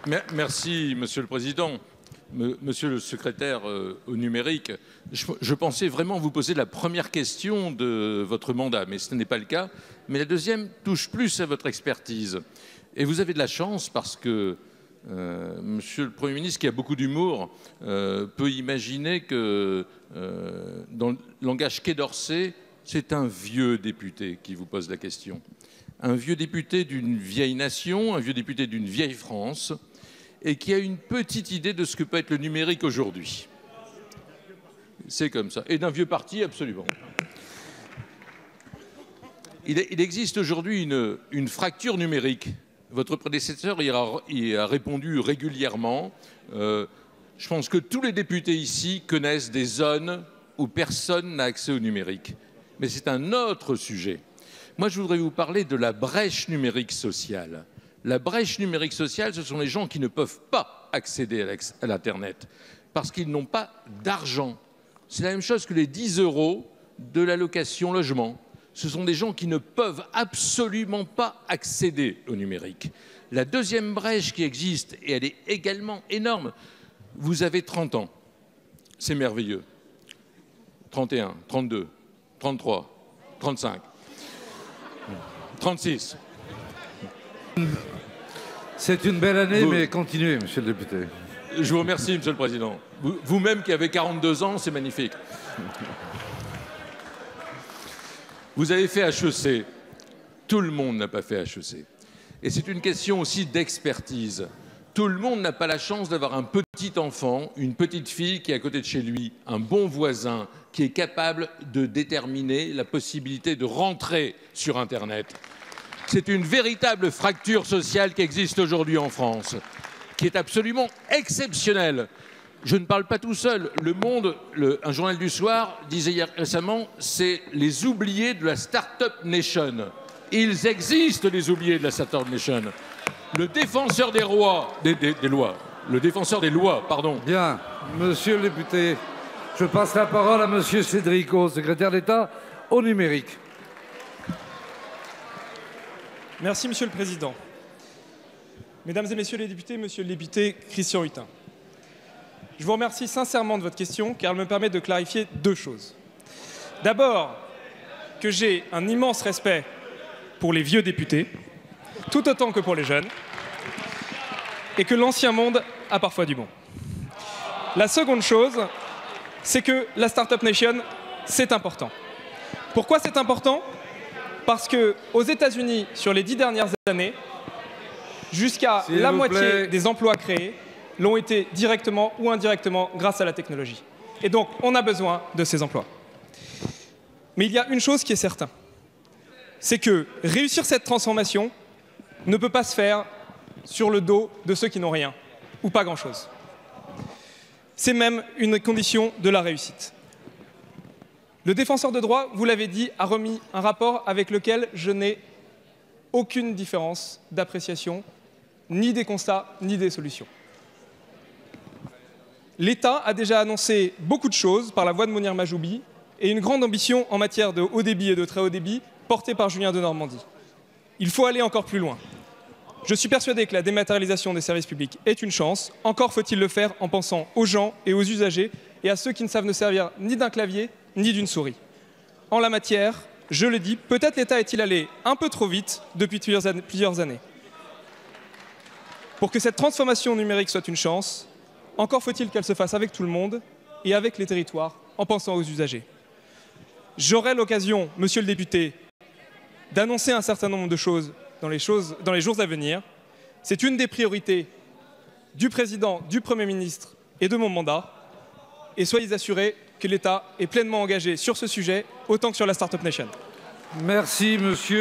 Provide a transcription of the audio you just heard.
Merci, Monsieur le Président. Monsieur le secrétaire au numérique, je pensais vraiment vous poser la première question de votre mandat, mais ce n'est pas le cas. Mais la deuxième touche plus à votre expertise. Et vous avez de la chance parce que Monsieur le Premier ministre, qui a beaucoup d'humour, peut imaginer que dans le langage Quai d'Orsay, c'est un vieux député qui vous pose la question. Un vieux député d'une vieille nation, un vieux député d'une vieille France, et qui a une petite idée de ce que peut être le numérique aujourd'hui. C'est comme ça. Et d'un vieux parti, absolument. Il existe aujourd'hui une fracture numérique. Votre prédécesseur y a répondu régulièrement. Je pense que tous les députés ici connaissent des zones où personne n'a accès au numérique. Mais c'est un autre sujet. Moi, je voudrais vous parler de la brèche numérique sociale. La brèche numérique sociale, ce sont les gens qui ne peuvent pas accéder à l'Internet parce qu'ils n'ont pas d'argent. C'est la même chose que les 10 € de l'allocation logement. Ce sont des gens qui ne peuvent absolument pas accéder au numérique. La deuxième brèche qui existe, et elle est également énorme, vous avez 30 ans. C'est merveilleux. 31, 32, 33, 35, 36. C'est une belle année, mais continuez, monsieur le député. Je vous remercie, monsieur le président. Vous-même qui avez 42 ans, c'est magnifique. Vous avez fait HEC. Tout le monde n'a pas fait HEC. Et c'est une question aussi d'expertise. Tout le monde n'a pas la chance d'avoir un petit enfant, une petite fille qui est à côté de chez lui, un bon voisin qui est capable de déterminer la possibilité de rentrer sur Internet. C'est une véritable fracture sociale qui existe aujourd'hui en France, qui est absolument exceptionnelle. Je ne parle pas tout seul. Le Monde, un journal du soir, disait hier récemment, c'est les oubliés de la Startup Nation. Ils existent, les oubliés de la Startup Nation. Le défenseur des lois, le défenseur des lois, pardon. Bien, monsieur le député, je passe la parole à monsieur Cédric-O, secrétaire d'État au numérique. Merci, Monsieur le Président. Mesdames et Messieurs les députés, Monsieur le député Christian Hutin, je vous remercie sincèrement de votre question car elle me permet de clarifier deux choses. D'abord, que j'ai un immense respect pour les vieux députés, tout autant que pour les jeunes, et que l'ancien monde a parfois du bon. La seconde chose, c'est que la Startup Nation, c'est important. Pourquoi c'est important ? Parce qu'aux États-Unis, sur les 10 dernières années, jusqu'à la moitié des emplois créés l'ont été directement ou indirectement grâce à la technologie. Et donc, on a besoin de ces emplois. Mais il y a une chose qui est certaine, c'est que réussir cette transformation ne peut pas se faire sur le dos de ceux qui n'ont rien, ou pas grand-chose. C'est même une condition de la réussite. Le défenseur de droit, vous l'avez dit, a remis un rapport avec lequel je n'ai aucune différence d'appréciation, ni des constats, ni des solutions. L'État a déjà annoncé beaucoup de choses par la voix de Mounir Majoubi et une grande ambition en matière de haut débit et de très haut débit portée par Julien Denormandie. Il faut aller encore plus loin. Je suis persuadé que la dématérialisation des services publics est une chance. Encore faut-il le faire en pensant aux gens et aux usagers et à ceux qui ne savent ne servir ni d'un clavier ni d'une souris. En la matière, je le dis, peut-être l'État est-il allé un peu trop vite depuis plusieurs années. Pour que cette transformation numérique soit une chance, encore faut-il qu'elle se fasse avec tout le monde et avec les territoires, en pensant aux usagers. J'aurai l'occasion, monsieur le député, d'annoncer un certain nombre de choses dans les jours à venir. C'est une des priorités du président, du Premier ministre et de mon mandat. Et soyez assurés que l'État est pleinement engagé sur ce sujet, autant que sur la Startup Nation. Merci, monsieur.